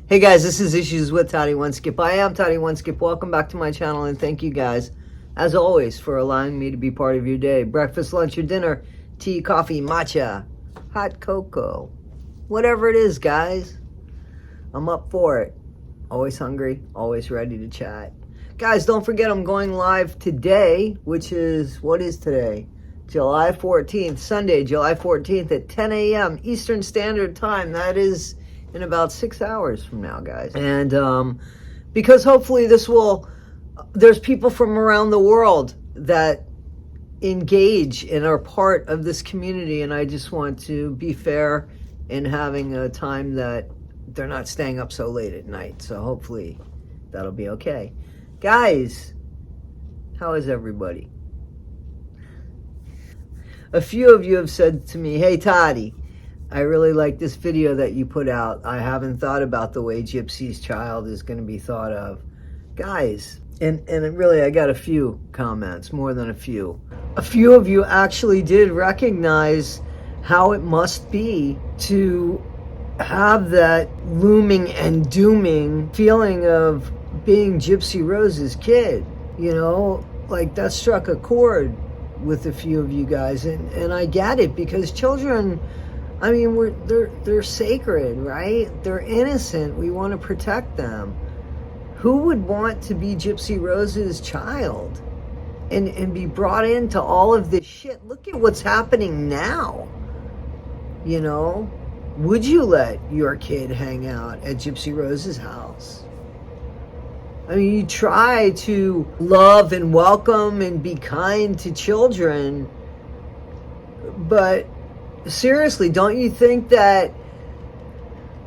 Hey guys, this is Issues with Toddy One Skip. I am Toddy One Skip. Welcome back to my channel, and thank you guys, as always, for allowing me to be part of your day. Breakfast, lunch, or dinner, tea, coffee, matcha, hot cocoa, whatever it is, guys. I'm up for it. Always hungry, always ready to chat. Guys, don't forget I'm going live today, which is, what is today? July 14th, Sunday, July 14th at 10 a.m. Eastern Standard Time. That is in about 6 hours from now, guys. And because hopefully there's people from around the world that engage and are part of this community, and I just want to be fair in having a time that they're not staying up so late at night. So hopefully that'll be okay. Guys, how is everybody? A few of you have said to me, hey Toddy, I really like this video that you put out. I haven't thought about the way Gypsy's Child is going to be thought of. Guys, and really I got a few comments, more than a few. A few of you actually did recognize how it must be to have that looming and dooming feeling of being Gypsy Rose's kid. You know, like that struck a chord with a few of you guys, and I get it, because children, I mean, they're sacred, right? They're innocent. We want to protect them. Who would want to be Gypsy Rose's child and be brought into all of this shit? Look at what's happening now. You know, would you let your kid hang out at Gypsy Rose's house? I mean, you try to love and welcome and be kind to children, but seriously, don't you think that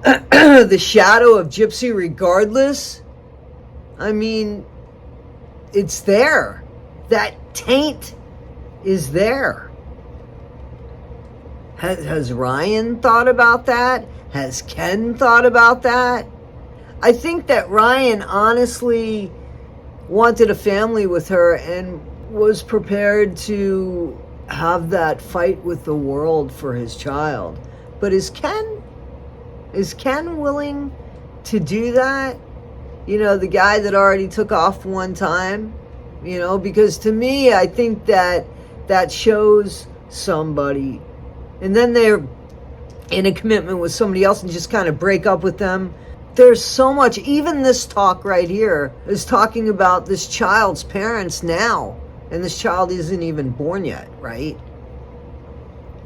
the shadow of Gypsy, regardless, I mean, it's there. That taint is there. Has Ryan thought about that? Has Ken thought about that? I think that Ryan honestly wanted a family with her and was prepared to have that fight with the world for his child. But is Ken willing to do that? You know, the guy that already took off one time, you know, because to me, I think that shows somebody, and then they're in a commitment with somebody else and just kind of break up with them. There's so much, even this talk right here is talking about this child's parents now, and this child isn't even born yet, right?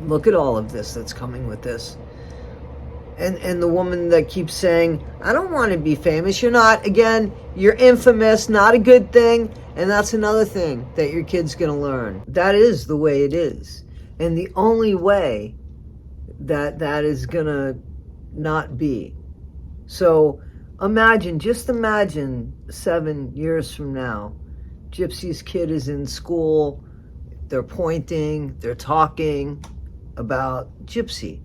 Look at all of this that's coming with this. And the woman that keeps saying, I don't want to be famous. You're not. Again, you're infamous, not a good thing. And that's another thing that your kid's going to learn. That is the way it is. And the only way that is going to not be. So just imagine 7 years from now, Gypsy's kid is in school, they're pointing, they're talking about Gypsy,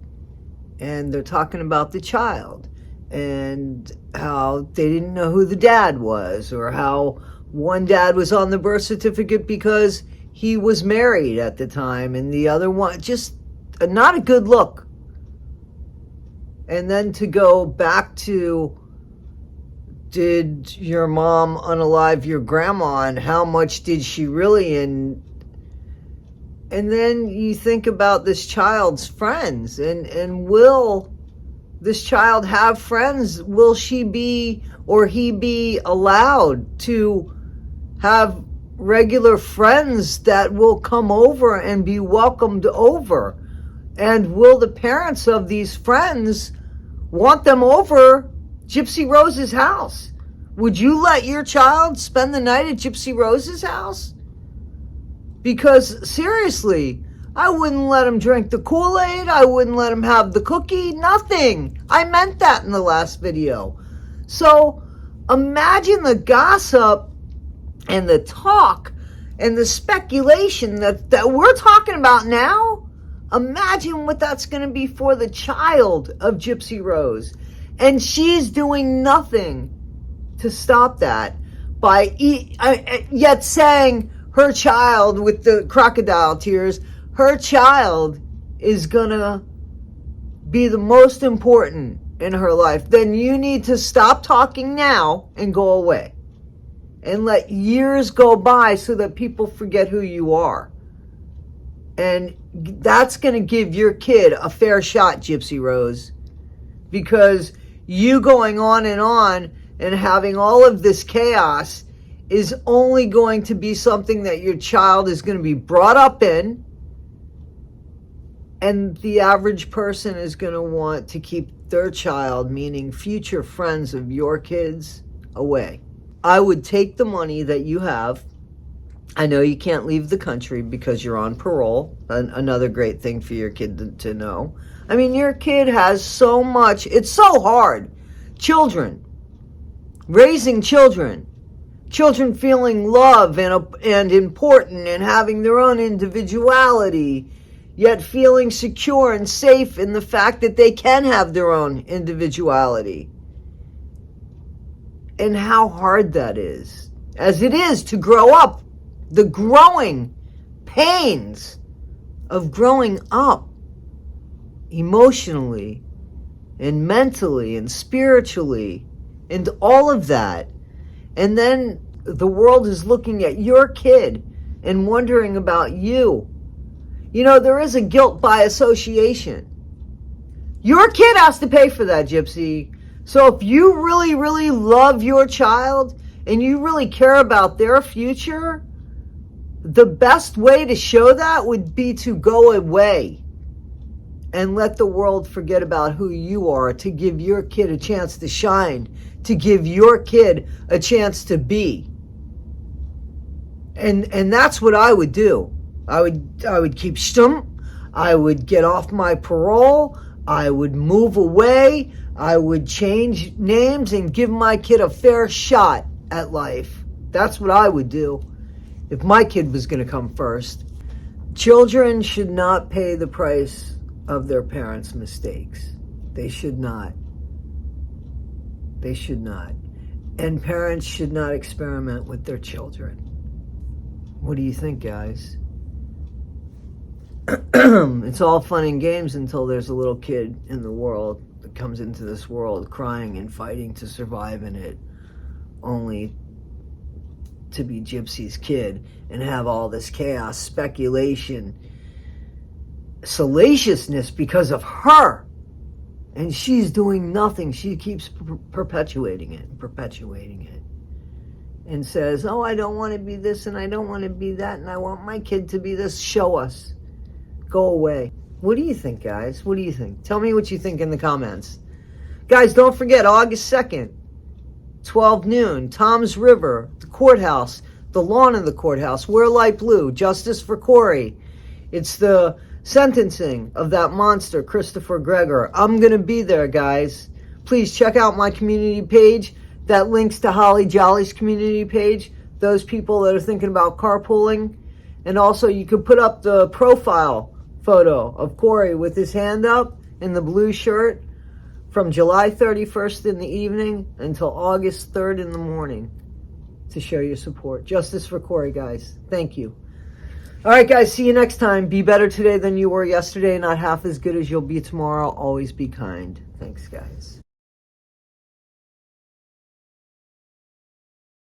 and they're talking about the child, and how they didn't know who the dad was, or how one dad was on the birth certificate because he was married at the time, and the other one, just not a good look. And then to go back to, did your mom unalive your grandma, and how much did she really? And then you think about this child's friends, and will this child have friends? Will she be, or he be, allowed to have regular friends that will come over and be welcomed over? And will the parents of these friends want them over Gypsy Rose's house? Would you let your child spend the night at Gypsy Rose's house? Because seriously, I wouldn't let him drink the Kool-Aid. I wouldn't let him have the cookie. Nothing. I meant that in the last video. So imagine the gossip and the talk and the speculation that we're talking about now. Imagine what that's going to be for the child of Gypsy Rose. And she's doing nothing to stop that by yet saying her child, with the crocodile tears, her child is going to be the most important in her life, then you need to stop talking now and go away. And let years go by so that people forget who you are. And that's going to give your kid a fair shot, Gypsy Rose. Because you going on and having all of this chaos is only going to be something that your child is going to be brought up in. And the average person is going to want to keep their child, meaning future friends of your kids, away. I would take the money that you have. I know you can't leave the country because you're on parole. Another great thing for your kid to know. I mean, your kid has so much. It's so hard. Children. Raising children. Children feeling love and important and having their own individuality, yet feeling secure and safe in the fact that they can have their own individuality. And how hard that is, as it is to grow up, the growing pains of growing up emotionally and mentally and spiritually and all of that. And then the world is looking at your kid and wondering about you. You know, there is a guilt by association. Your kid has to pay for that, Gypsy. So if you really, really love your child and you really care about their future, the best way to show that would be to go away and let the world forget about who you are, to give your kid a chance to shine, to give your kid a chance to be. And that's what I would do. I would keep stum. I would get off my parole. I would move away. I would change names and give my kid a fair shot at life. That's what I would do if my kid was going to come first. Children should not pay the price of their parents' mistakes. They should not. They should not. And parents should not experiment with their children. What do you think, guys? It's all fun and games until there's a little kid in the world that comes into this world crying and fighting to survive in it, only to be Gypsy's kid and have all this chaos, speculation, salaciousness because of her. And she's doing nothing. She keeps perpetuating it and says, oh, I don't want to be this and I don't want to be that and I want my kid to be this. Show us. Go away. What do you think, guys? What do you think? Tell me what you think in the comments. Guys, don't forget, August 2nd, 12 noon, Tom's River, the courthouse, the lawn of the courthouse, wear light blue, justice for Corey. It's the sentencing of that monster, Christopher Gregor. I'm going to be there, guys. Please check out my community page. That links to Holly Jolly's community page. Those people that are thinking about carpooling. And also, you could put up the profile photo of Corey with his hand up in the blue shirt from July 31st in the evening until August 3rd in the morning to show your support. Justice for Corey, guys. Thank you. All right, guys. See you next time. Be better today than you were yesterday. Not half as good as you'll be tomorrow. Always be kind. Thanks, guys.